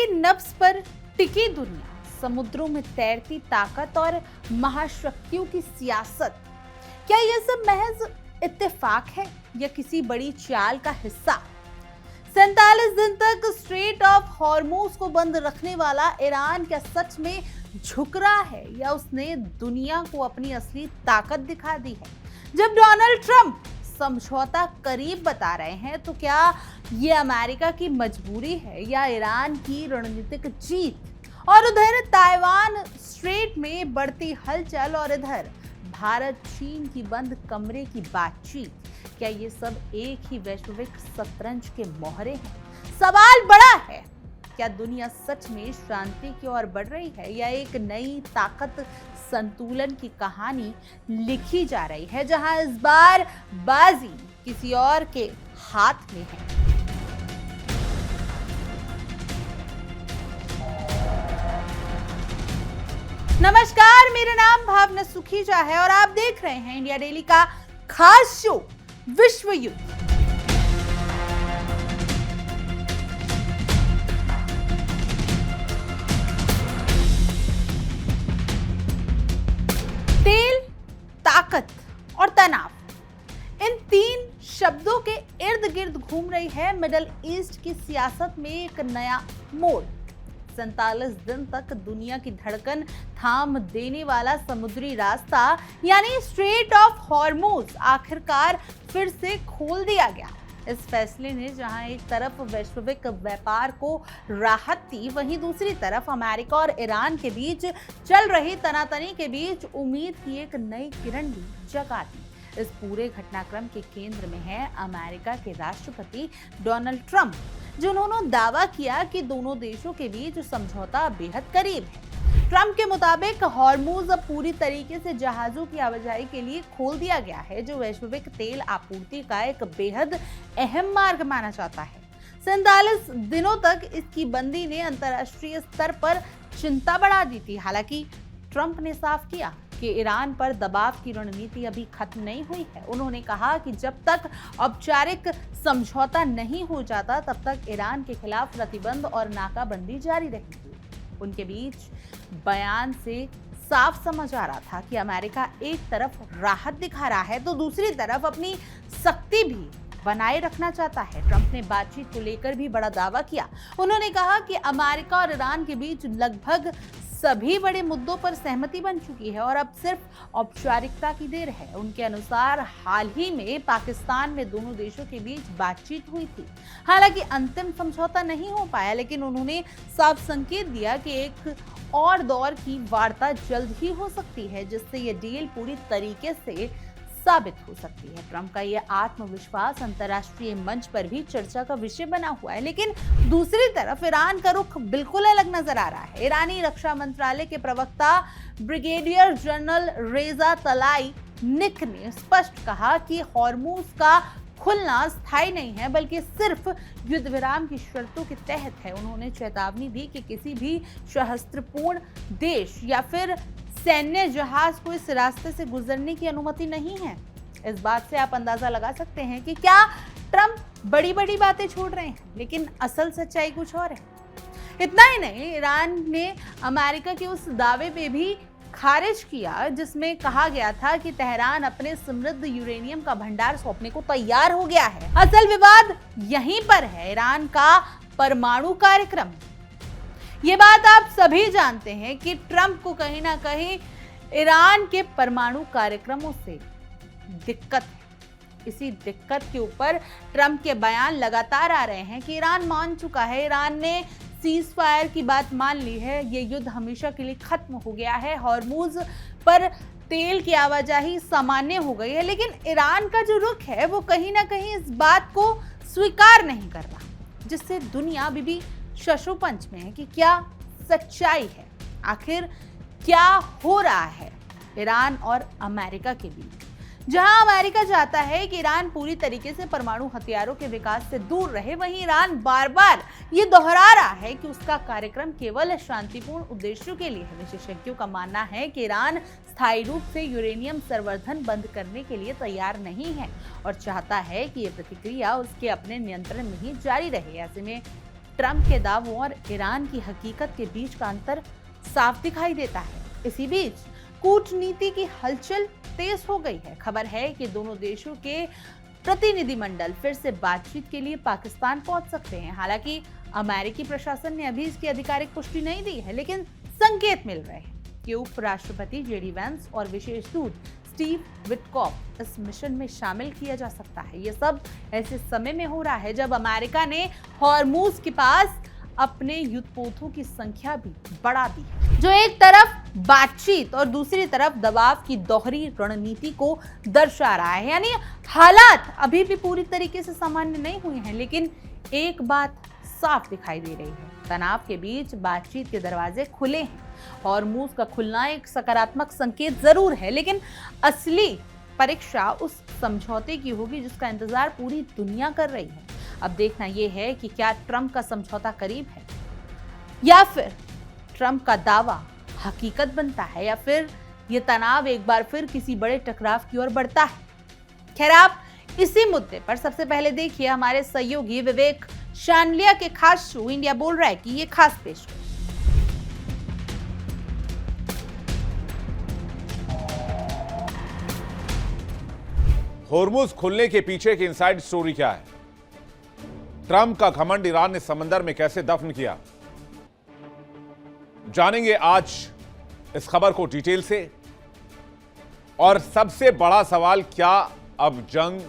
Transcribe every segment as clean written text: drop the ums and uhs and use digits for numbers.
की नब्ज पर टिकी दुनिया, समुद्रों में तैरती ताकत और महाशक्तियों की सियासत, क्या यह सब महज इत्तेफाक है या किसी बड़ी चाल का हिस्सा? 47 दिन तक स्ट्रेट ऑफ हॉर्मोज को बंद रखने वाला ईरान क्या सच में झुक रहा है या उसने दुनिया को अपनी असली ताकत दिखा दी है? जब डोनाल्ड ट्रंप समझौता करीब बता रहे हैं तो क्या ये अमेरिका की मजबूरी है या ईरान की रणनीतिक जीत? और उधर ताइवान स्ट्रेट में बढ़ती हलचल और इधर भारत चीन की बंद कमरे की बातचीत, क्या ये सब एक ही वैश्विक शतरंज के मोहरे हैं? सवाल बड़ा है, क्या दुनिया सच में शांति की ओर बढ़ रही है या एक नई ताकत संतुलन की कहानी लिखी जा रही है, जहां इस बार बाजी किसी और के हाथ में है? नमस्कार, मेरा नाम भावना सुखीजा है और आप देख रहे हैं इंडिया डेली का खास शो विश्व युद्ध। तेल, ताकत और तनाव, इन तीन शब्दों के इर्द गिर्द घूम रही है मिडल ईस्ट की सियासत में एक नया मोड़। 47 दिन तक दुनिया की धड़कन थाम देने वाला समुद्री रास्ता यानी स्ट्रेट ऑफ हॉर्मोज आखिरकार फिर से खोल दिया गया। इस फैसले ने जहां एक तरफ वैश्विक व्यापार को राहत दी, वहीं दूसरी तरफ अमेरिका और ईरान के बीच चल रही तनातनी के बीच उम्मीद की एक नई किरण भी जगा दी। इस पूरे घटनाक्रम के केंद्र में है अमेरिका के राष्ट्रपति डोनाल्ड ट्रंप, जिन्होंने दावा किया कि दोनों देशों के बीच समझौता बेहद करीब है। ट्रंप के मुताबिक हॉर्मूज अब पूरी तरीके से जहाजों की आवाजाही के लिए खोल दिया गया है, जो वैश्विक तेल आपूर्ति का एक बेहद अहम मार्ग माना जाता है। 47 दिनों तक इसकी बंदी ने अंतर्राष्ट्रीय स्तर पर चिंता बढ़ा दी थी। हालांकि ट्रंप ने साफ किया कि ईरान पर दबाव की रणनीति अभी खत्म नहीं हुई है। उन्होंने कहा कि जब तक औपचारिक समझौता नहीं हो जाता तब तक ईरान के खिलाफ प्रतिबंध और नाकाबंदी जारी रहेगी। उनके बीच बयान से साफ समझ आ रहा था कि अमेरिका एक तरफ राहत दिखा रहा है तो दूसरी तरफ अपनी सख्ती भी बनाए रखना चाहता है। ट्रंप ने बातचीत को लेकर भी बड़ा दावा किया। उन्होंने कहा कि अमेरिका और ईरान के बीच लगभग सभी बड़े मुद्दों पर सहमति बन चुकी है और अब सिर्फ औपचारिकता की देर है। उनके अनुसार हाल ही में पाकिस्तान में दोनों देशों के बीच बातचीत हुई थी। हालांकि अंतिम समझौता नहीं हो पाया, लेकिन उन्होंने साफ संकेत दिया कि एक और दौर की वार्ता जल्द ही हो सकती है, जिससे ये डील पूरी तरीके से साबित हो सकती है। ट्रंप का यह आत्मविश्वास अंतर्राष्ट्रीय मंच पर भी चर्चा का विषय बना हुआ है, लेकिन दूसरी तरफ ईरान का रुख बिल्कुल अलग नजर आ रहा है। ईरानी रक्षा मंत्रालय के प्रवक्ता ब्रिगेडियर जनरल रेजा तलाईनिक ने स्पष्ट कहा कि हॉर्मूज का खुलना स्थायी नहीं है, बल्कि सिर्फ युद्ध विराम की शर्तों के तहत है। उन्होंने चेतावनी दी कि किसी भी सशस्त्रपूर्ण देश या फिर सैन्य जहाज को इस रास्ते से गुजरने की अनुमति नहीं है। इस बात से आप अंदाजा लगा सकते हैं कि क्या ट्रंप बड़ी बड़ी बातें छोड़ रहे हैं, लेकिन असल सच्चाई कुछ और है। इतना ही नहीं, ईरान ने अमेरिका के उस दावे पे भी खारिज किया जिसमें कहा गया था कि तेहरान अपने समृद्ध यूरेनियम का भंडार सौंपने को तैयार हो गया है। असल विवाद यहीं पर है, ईरान का परमाणु कार्यक्रम। ये बात आप सभी जानते हैं कि ट्रंप को कहीं ना कहीं ईरान के परमाणु कार्यक्रमों से दिक्कत है। इसी दिक्कत के ऊपर ट्रंप के बयान लगातार आ रहे हैं कि ईरान मान चुका है, ईरान ने सीज फायर की बात मान ली है, ये युद्ध हमेशा के लिए खत्म हो गया है, हॉर्मूज पर तेल की आवाजाही सामान्य हो गई है। लेकिन ईरान का जो रुख है वो कहीं ना कहीं इस बात को स्वीकार नहीं कर रहा, जिससे दुनिया अभी भी शशोपंच में है कि क्या सच्चाई है, आखिर क्या हो रहा है ईरान और अमेरिका के बीच। जहां अमेरिका चाहता है कि ईरान पूरी तरीके से परमाणु हथियारों के विकास से दूर रहे, वहीं ईरान बार बार ये दोहरा रहा है कि उसका कार्यक्रम केवल शांतिपूर्ण उद्देश्यों के लिए है। विशेषज्ञों का मानना है कि ईरान स्थायी रूप से यूरेनियम संवर्धन बंद करने के लिए तैयार नहीं है और चाहता है कि यह प्रतिक्रिया उसके अपने नियंत्रण में ही जारी रहे। ऐसे में ट्रंप के दावों और ईरान की हकीकत के बीच का अंतर साफ दिखाई देता है। इसी बीच कूटनीति की हलचल तेज हो गई है। खबर है कि दोनों देशों के प्रतिनिधिमंडल फिर से बातचीत के लिए पाकिस्तान पहुंच सकते हैं। हालांकि अमेरिकी प्रशासन ने अभी इसकी आधिकारिक पुष्टि नहीं दी है, लेकिन संकेत मिल रहे हैं कि उपराष्ट्रपति जेडी वैंस और विशेष दूत स्टीव विटकॉफ इस मिशन में शामिल किया जा सकता है। ये सब ऐसे समय में हो रहा है जब अमेरिका ने हॉर्मूज के पास अपने युद्धपोतों की संख्या भी बढ़ा दी है, जो एक तरफ बातचीत और दूसरी तरफ दबाव की दोहरी रणनीति को दर्शा रहा है। यानी हालात अभी भी पूरी तरीके से सामान्य नहीं हुए हैं, लेकिन एक बात साफ दिखाई दे रही है, तनाव के बीच बातचीत के दरवाजे खुले हैं। हॉर्मूज का खुलना एक सकारात्मक संकेत जरूर है, लेकिन असली परीक्षा उस समझौते की होगी जिसका इंतजार पूरी दुनिया कर रही है। अब देखना यह है कि क्या ट्रंप का समझौता करीब है, या फिर ट्रंप का दावा हकीकत बनता है, या फिर यह तनाव एक बार फिर किसी बड़े टकराव की ओर बढ़ता है। खैर, आप इसी मुद्दे पर सबसे पहले देखिए हमारे सहयोगी विवेक शानलिया के खास शो इंडिया बोल रहा है कि ये खास पेशकश। होर्मुज खुलने के पीछे की इनसाइड स्टोरी क्या है? ट्रंप का घमंड ईरान ने समंदर में कैसे दफन किया? जानेंगे आज इस खबर को डिटेल से। और सबसे बड़ा सवाल, क्या अब जंग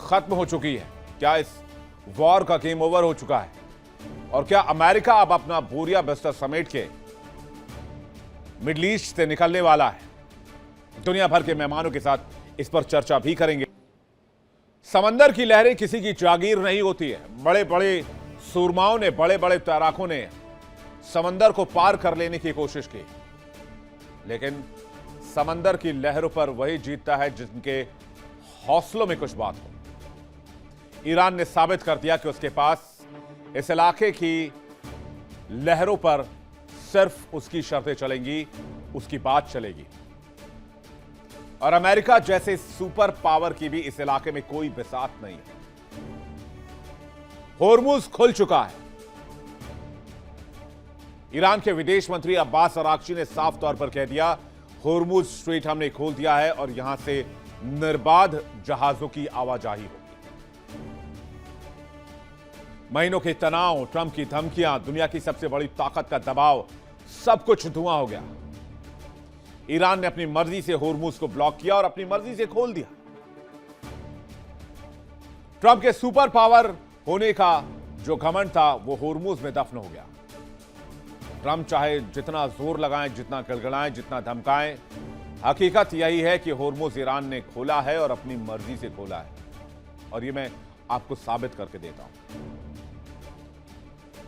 खत्म हो चुकी है? क्या इस वॉर का गेम ओवर हो चुका है? और क्या अमेरिका अब अपना बोरिया बिस्तर समेट के मिडिल ईस्ट से निकलने वाला है? दुनिया भर के मेहमानों के साथ इस पर चर्चा भी करेंगे। समंदर की लहरें किसी की जागीर नहीं होती है। बड़े बड़े सूरमाओं ने, बड़े बड़े तैराकों ने समंदर को पार कर लेने की कोशिश की, लेकिन समंदर की लहरों पर वही जीतता है जिनके हौसलों में कुछ बात हो। ईरान ने साबित कर दिया कि उसके पास इस इलाके की लहरों पर सिर्फ उसकी शर्तें चलेंगी, उसकी बात चलेगी। और अमेरिका जैसे सुपर पावर की भी इस इलाके में कोई बिसात नहीं है। होर्मुज खुल चुका है। ईरान के विदेश मंत्री अब्बास अराक्ची ने साफ तौर पर कह दिया, होर्मुज स्ट्रेट हमने खोल दिया है और यहां से निर्बाध जहाजों की आवाजाही होगी। महीनों के तनाव, ट्रंप की धमकियां, दुनिया की सबसे बड़ी ताकत का दबाव, सब कुछ धुआं हो गया। ईरान ने अपनी मर्जी से होर्मुज को ब्लॉक किया और अपनी मर्जी से खोल दिया। ट्रंप के सुपर पावर होने का जो घमंड था वो होर्मुज में दफन हो गया। ट्रंप चाहे जितना जोर लगाएं, जितना गड़गड़ाएं, जितना धमकाएं, हकीकत यही है कि होर्मुज ईरान ने खोला है और अपनी मर्जी से खोला है। और ये मैं आपको साबित करके देता हूं।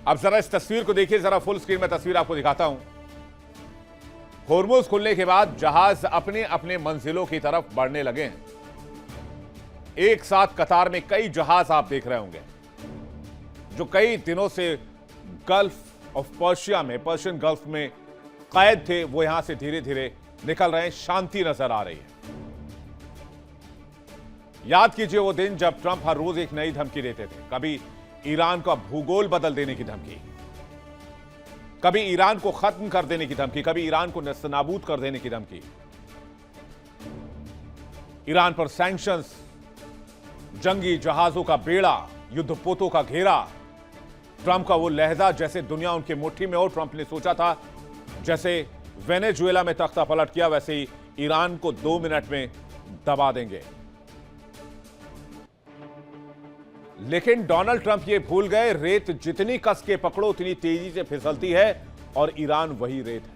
अब जरा इस तस्वीर को देखिए, जरा फुल स्क्रीन में तस्वीर आपको दिखाता हूं। होर्मुज खुलने के बाद जहाज अपने अपने मंजिलों की तरफ बढ़ने लगे हैं। एक साथ कतार में कई जहाज आप देख रहे होंगे जो कई दिनों से गल्फ ऑफ पर्शिया में, पर्शियन गल्फ में कैद थे, वो यहां से धीरे धीरे निकल रहे हैं। शांति नजर आ रही है। याद कीजिए वो दिन जब ट्रंप हर रोज एक नई धमकी देते थे। कभी ईरान का भूगोल बदल देने की धमकी, कभी ईरान को खत्म कर देने की धमकी, कभी ईरान को नेस्तनाबूद कर देने की धमकी, ईरान पर सैंक्शंस, जंगी जहाजों का बेड़ा, युद्धपोतों का घेरा। ट्रंप का वो लहजा जैसे दुनिया उनकी मुट्ठी में हो। ट्रंप ने सोचा था जैसे वेनेजुएला में तख्ता पलट किया, वैसे ही ईरान को 2 मिनट में दबा देंगे। लेकिन डोनाल्ड ट्रंप ये भूल गए, रेत जितनी कस के पकड़ो उतनी तेजी से फिसलती है, और ईरान वही रेत है।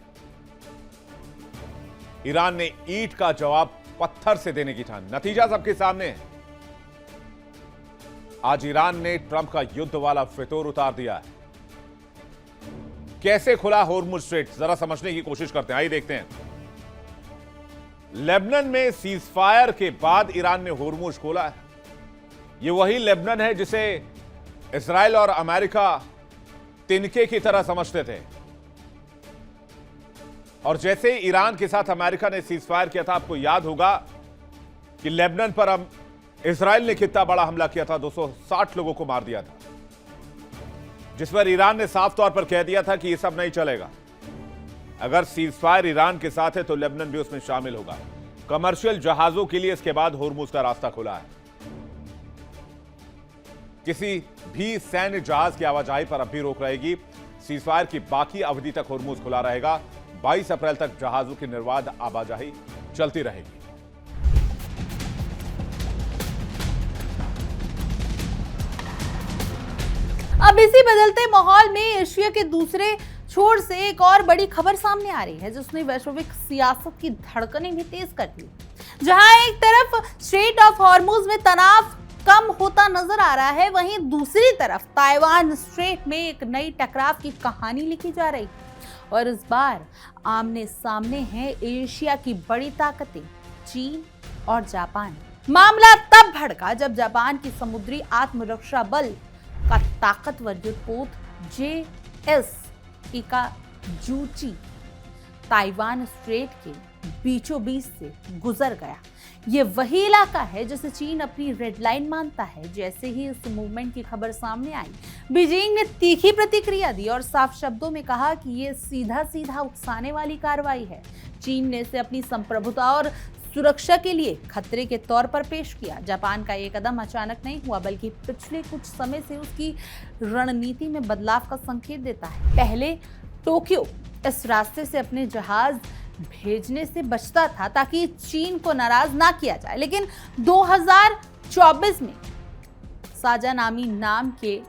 ईरान ने ईंट का जवाब पत्थर से देने की ठानी। नतीजा सबके सामने है। आज ईरान ने ट्रंप का युद्ध वाला फितूर उतार दिया है। कैसे खुला होर्मुज स्ट्रेट, जरा समझने की कोशिश करते हैं। आइए देखते हैं। लेबनान में सीजफायर के बाद ईरान ने होर्मुज खोला है। ये वही लेबनान है जिसे इजराइल और अमेरिका तिनके की तरह समझते थे। और जैसे ईरान के साथ अमेरिका ने सीजफायर किया था, आपको याद होगा कि लेबनान पर इजराइल ने कितना बड़ा हमला किया था, 260 लोगों को मार दिया था। जिस पर ईरान ने साफ तौर पर कह दिया था कि यह सब नहीं चलेगा। अगर सीजफायर ईरान के साथ है तो लेबनान भी उसमें शामिल होगा। कमर्शियल जहाजों के लिए इसके बाद होर्मुज का रास्ता खुला है। किसी भी सैन्य जहाज की आवाजाही पर अब भी रोक रहेगी। सीजफायर की बाकी अवधि तक होर्मुज खुला रहेगा। 22 अप्रैल तक जहाजों की निर्बाध आवाजाही चलती रहेगी। अब इसी बदलते माहौल में एशिया के दूसरे छोर से एक और बड़ी खबर सामने आ रही है, जिसने वैश्विक सियासत की धड़कनें भी तेज कर दी। जहां एक तरफ स्ट्रेट ऑफ हॉर्मुज में तनाव कम होता नजर आ रहा है, वहीं दूसरी तरफ ताइवान स्ट्रेट में एक नई टकराव की कहानी लिखी जा रही है। और इस बार आमने सामने हैं एशिया की बड़ी ताकतें चीन और जापान। मामला तब भड़का जब जापान की समुद्री आत्मरक्षा बल का ताकतवर युद्धपोत JS इकाजुची ताइवान स्ट्रेट के बीचों बीच से गुजर गया। ये वही इलाका है जिसे चीन अपनी रेड लाइन मानता है। जैसे ही इस मूवमेंट की खबर सामने आई, बीजिंग ने तीखी प्रतिक्रिया दी और साफ शब्दों में कहा कि ये सीधा सीधा उकसाने वाली कार्रवाई है। चीन ने इसे अपनी संप्रभुता और सुरक्षा के लिए खतरे के तौर पर पेश किया। जापान का ये कदम अचानक नहीं हुआ, बल्कि पिछले कुछ समय से उसकी रणनीति में बदलाव का संकेत देता है। पहले टोक्यो इस रास्ते से अपने जहाज भेजने से बचता था ताकि चीन को नाराज ना किया जाए, लेकिन 2024 में साजा नामी नाम के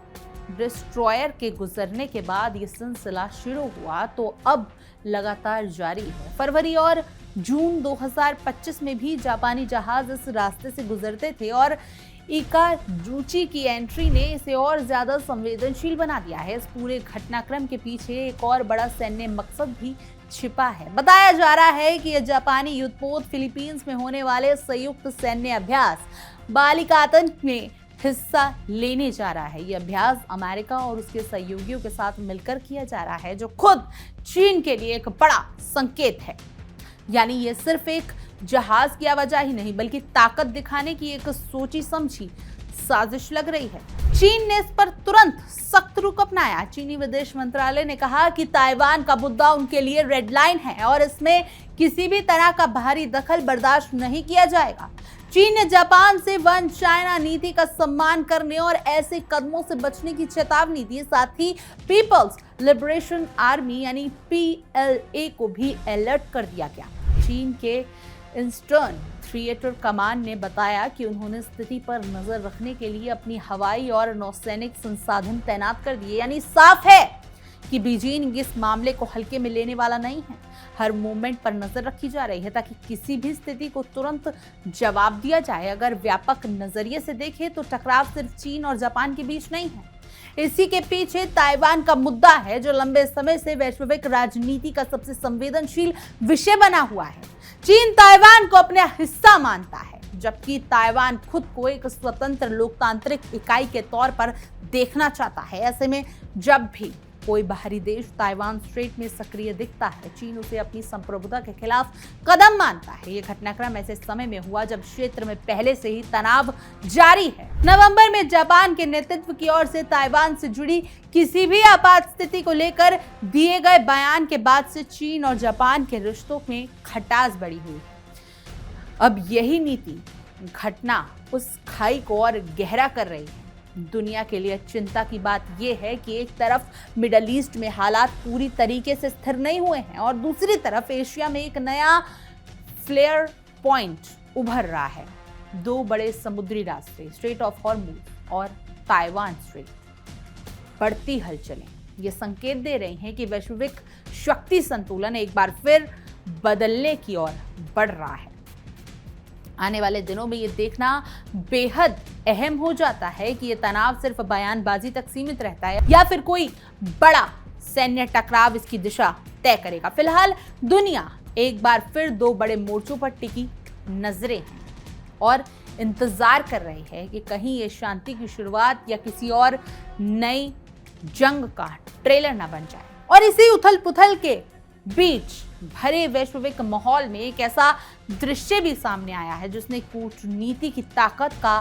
डिस्ट्रॉयर के गुजरने के बाद ये सिलसिला शुरू हुआ तो अब लगातार जारी है। फरवरी और जून 2025 में भी जापानी जहाज इस रास्ते से गुजरते थे और इकाजुची की एंट्री ने इसे और ज्यादा संवेदनशील बना दिया है। इस पूरे घटनाक्रम के पीछे एक और बड़ा सैन्य मकसद भी छिपा है। बताया जा रहा है कि यह जापानी युद्धपोत फिलीपींस में होने वाले संयुक्त सैन्य अभ्यास बालिकातन में हिस्सा लेने जा रहा है। यह अभ्यास अमेरिका और उसके सहयोगियों के साथ मिलकर किया जा रहा है, जो खुद चीन के लिए एक बड़ा संकेत है। यानी यह सिर्फ एक जहाज की आवाजाही नहीं, बल्कि ताकत दिखाने की एक सोची समझी साजिश लग रही है। चीन ने इस पर तुरंत सख्त रुख अपनाया। चीनी विदेश मंत्रालय ने कहा कि ताइवान का मुद्दा उनके लिए रेड लाइन है और इसमें किसी भी तरह का बाहरी दखल बर्दाश्त नहीं किया जाएगा। चीन ने जापान से वन चाइना नीति का सम्मान करने और ऐसे कदमों से बचने की चेतावनी दी। साथ ही पीपल्स लिबरेशन आर्मी यानी PLA को भी अलर्ट कर दिया गया। चीन के ईस्टर्न थिएटर कमांड ने बताया कि उन्होंने स्थिति पर नजर रखने के लिए अपनी हवाई और नौसैनिक संसाधन तैनात कर दिए। यानी साफ है कि बीजिंग इस मामले को हल्के में लेने वाला नहीं है। हर मूवमेंट पर नजर रखी जा रही है ताकि किसी भी स्थिति को तुरंत जवाब दिया जाए। अगर व्यापक नजरिए से देखें तो टकराव सिर्फ चीन और जापान के बीच नहीं है, इसी के पीछे ताइवान का मुद्दा है, जो लंबे समय से वैश्विक राजनीति का सबसे संवेदनशील विषय बना हुआ है। चीन ताइवान को अपना हिस्सा मानता है, जबकि ताइवान खुद को एक स्वतंत्र लोकतांत्रिक इकाई के तौर पर देखना चाहता है। ऐसे में जब भी कोई बाहरी देश ताइवान स्ट्रेट में सक्रिय दिखता है, चीन उसे अपनी संप्रभुता के खिलाफ कदम मानता है। ये घटनाक्रम ऐसे समय में हुआ जब क्षेत्र में पहले से ही तनाव जारी है। नवंबर में जापान के नेतृत्व की ओर से ताइवान से जुड़ी किसी भी आपात स्थिति को लेकर दिए गए बयान के बाद से चीन और जापान के रिश्तों में खटास बढ़ी हुई। अब यही नीति घटना उस खाई को और गहरा कर रही है। दुनिया के लिए चिंता की बात यह है कि एक तरफ मिडल ईस्ट में हालात पूरी तरीके से स्थिर नहीं हुए हैं और दूसरी तरफ एशिया में एक नया फ्लेयर पॉइंट उभर रहा है। दो बड़े समुद्री रास्ते, स्ट्रेट ऑफ हॉर्मुज और ताइवान स्ट्रेट, बढ़ती हलचलें ये संकेत दे रही हैं कि वैश्विक शक्ति संतुलन एक बार फिर बदलने की ओर बढ़ रहा है। आने वाले दिनों में ये देखना बेहद अहम हो जाता है कि ये तनाव सिर्फ बयानबाजी तक सीमित रहता है या फिर कोई बड़ा सैन्य टकराव इसकी दिशा तय करेगा। फिलहाल दुनिया एक बार फिर दो बड़े मोर्चों पर टिकी नजरें हैं और इंतजार कर रही है कि कहीं ये शांति की शुरुआत या किसी और नई जंग का ट्रेलर ना बन जाए। और इसी उथल पुथल के बीच भरे वैश्विक माहौल में एक ऐसा दृश्य भी सामने आया है जिसने कूटनीति की ताकत का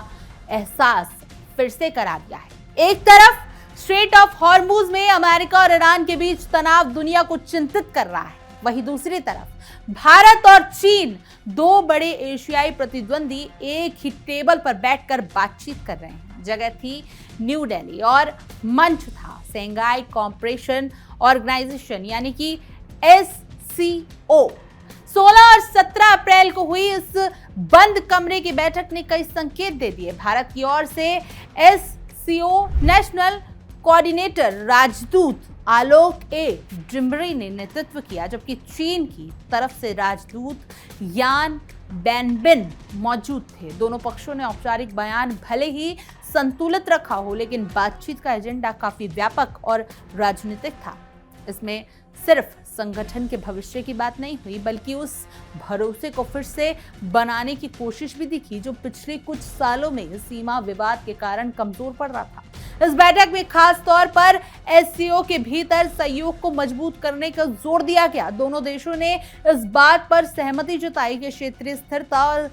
एहसास फिर से करा दिया है। एक तरफ स्ट्रेट ऑफ हॉर्मुज में अमेरिका और ईरान के बीच तनाव दुनिया को चिंतित कर रहा है। वहीं दूसरी तरफ भारत और चीन, दो बड़े एशियाई प्रतिद्वंदी, एक ही टेबल पर बैठकर बातचीत कर रहे हैं। जगह थी न्यू दिल्ली और मंच था शंघाई कोऑपरेशन ऑर्गेनाइजेशन यानी कि SCO। 16 और 17 अप्रैल को हुई इस बंद कमरे की बैठक ने कई संकेत दे दिए। भारत की ओर से SCO नेशनल कोऑर्डिनेटर राजदूत आलोक ए डिम्बरी ने नेतृत्व किया, जबकि चीन की तरफ से राजदूत यान बैनबिन मौजूद थे। दोनों पक्षों ने औपचारिक बयान भले ही संतुलित रखा हो, लेकिन बातचीत का एजेंडा काफी व्यापक और राजनीतिक था। इसमें सिर्फ संगठन के भविष्य की बात नहीं हुई, बल्कि उस भरोसे को फिर से बनाने की कोशिश भी दिखी जो पिछले कुछ सालों में सीमा विवाद के कारण कमजोर पड़ रहा था। इस बैठक में खास तौर पर SCO के भीतर सहयोग को मजबूत करने का जोर दिया गया। दोनों देशों ने इस बात पर सहमति जताई कि क्षेत्रीय स्थिरता और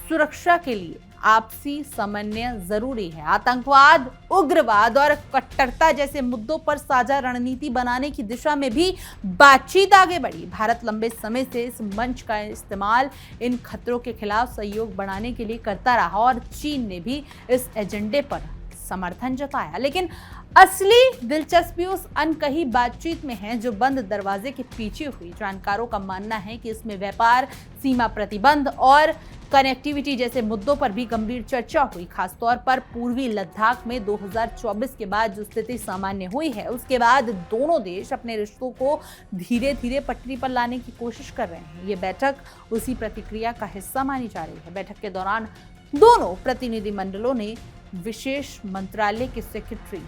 सुरक्षा के लिए आपसी समन्वय जरूरी है। आतंकवाद, उग्रवाद और कट्टरता जैसे मुद्दों पर साझा रणनीति बनाने की दिशा में भी बातचीत आगे बढ़ी। भारत लंबे समय से इस मंच का इस्तेमाल इन खतरों के खिलाफ सहयोग बढ़ाने के लिए करता रहा और चीन ने भी इस एजेंडे पर समर्थन जताया। लेकिन असली दिलचस्पी उस अनकही बातचीत में है जो बंद दरवाजे के पीछे हुई। जानकारों का मानना है कि इसमें व्यापार, सीमा प्रतिबंध और कनेक्टिविटी जैसे मुद्दों पर भी गंभीर चर्चा हुई। खासतौर पर पूर्वी लद्दाख में 2024 के बाद जो स्थिति सामान्य हुई है, उसके बाद दोनों देश अपने रिश्तों को धीरे धीरे पटरी पर लाने की कोशिश कर रहे हैं। ये बैठक उसी प्रतिक्रिया का हिस्सा मानी जा रही है। बैठक के दौरान दोनों प्रतिनिधिमंडलों ने विशेष मंत्रालय के सेक्रेटरी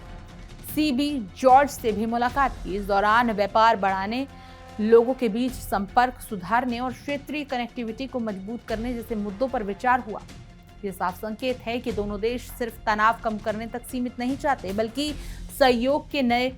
CB जॉर्ज से भी मुलाकात की। इस दौरान व्यापार बढ़ाने, लोगों के बीच संपर्क सुधारने और क्षेत्रीय कनेक्टिविटी को मजबूत करने जैसे मुद्दों पर विचार हुआ। ये साफ संकेत है कि दोनों देश सिर्फ तनाव कम करने तक सीमित नहीं चाहते, बल्कि सहयोग के नए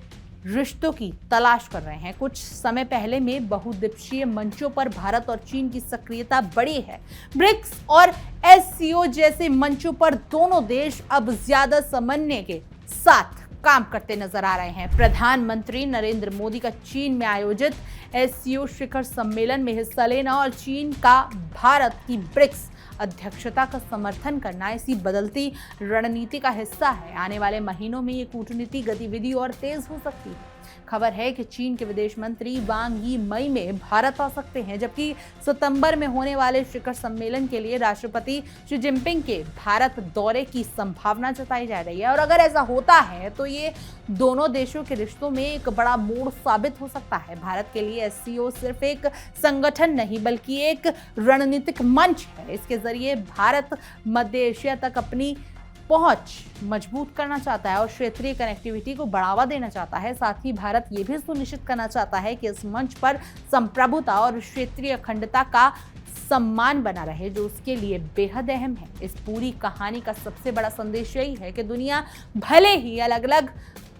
रिश्तों की तलाश कर रहे हैं। कुछ समय पहले में बहुद्वीपीय मंचों पर भारत और चीन की सक्रियता बढ़ी है। ब्रिक्स और SCO जैसे मंचों पर दोनों देश अब ज्यादा समन्वय के साथ काम करते नजर आ रहे हैं। प्रधानमंत्री नरेंद्र मोदी का चीन में आयोजित SCO शिखर सम्मेलन में हिस्सा लेना और चीन का भारत की ब्रिक्स अध्यक्षता का समर्थन करना इसी बदलती रणनीति का हिस्सा है। आने वाले महीनों में ये कूटनीतिक गतिविधि और तेज हो सकती है। खबर है कि चीन के विदेश मंत्री वांग यी मई में भारत आ सकते हैं, जबकि सितंबर में होने वाले शिखर सम्मेलन के लिए राष्ट्रपति शी जिनपिंग के भारत दौरे की संभावना जताई जा रही है। और अगर ऐसा होता है तो ये दोनों देशों के रिश्तों में एक बड़ा मोड़ साबित हो सकता है। भारत के लिए SCO सिर्फ एक संगठन नहीं, बल्कि एक रणनीतिक मंच है। इसके जरिए भारत मध्य एशिया तक अपनी पहुंच मजबूत करना चाहता है और क्षेत्रीय कनेक्टिविटी को बढ़ावा देना चाहता है। साथ ही भारत ये भी सुनिश्चित करना चाहता है कि इस मंच पर संप्रभुता और क्षेत्रीय अखंडता का सम्मान बना रहे, जो उसके लिए बेहद अहम है। इस पूरी कहानी का सबसे बड़ा संदेश यही है कि दुनिया भले ही अलग अलग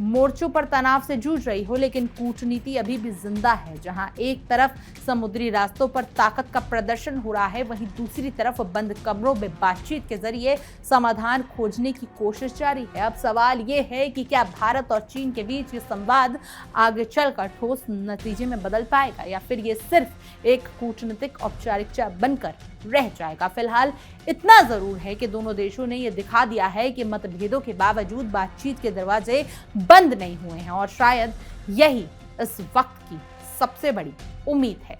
मोर्चों पर तनाव से जूझ रही हो, लेकिन कूटनीति अभी भी जिंदा है। जहां एक तरफ समुद्री रास्तों पर ताकत का प्रदर्शन हो रहा है, वहीं दूसरी तरफ बंद कमरों में बातचीत के जरिए समाधान खोजने की कोशिश जारी है। अब सवाल ये है कि क्या भारत और चीन के बीच ये संवाद आगे चलकर ठोस नतीजे में बदल पाएगा, या फिर ये सिर्फ एक कूटनीतिक औपचारिकता बनकर रह जाएगा। फिलहाल इतना जरूर है कि दोनों देशों ने यह दिखा दिया है कि मतभेदों के बावजूद बातचीत के दरवाजे बंद नहीं हुए हैं, और शायद यही इस वक्त की सबसे बड़ी उम्मीद है।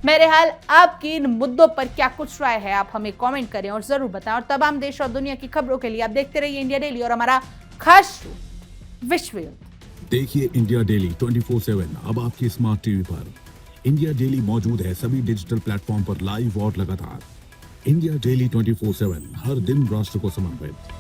मेरे हाल आपकी इन मुद्दों पर क्या कुछ राय है, आप हमें कमेंट करें और जरूर बताएं। और तमाम देश और दुनिया की खबरों के लिए आप देखते रहिए इंडिया डेली और हमारा खास शो विश्व युद्ध। देखिए इंडिया डेली 24/7 अब आपकी स्मार्ट टीवी पर। इंडिया डेली मौजूद है सभी डिजिटल प्लेटफॉर्म पर लाइव और लगातार। इंडिया डेली 24/7 हर दिन राष्ट्र को समर्पित।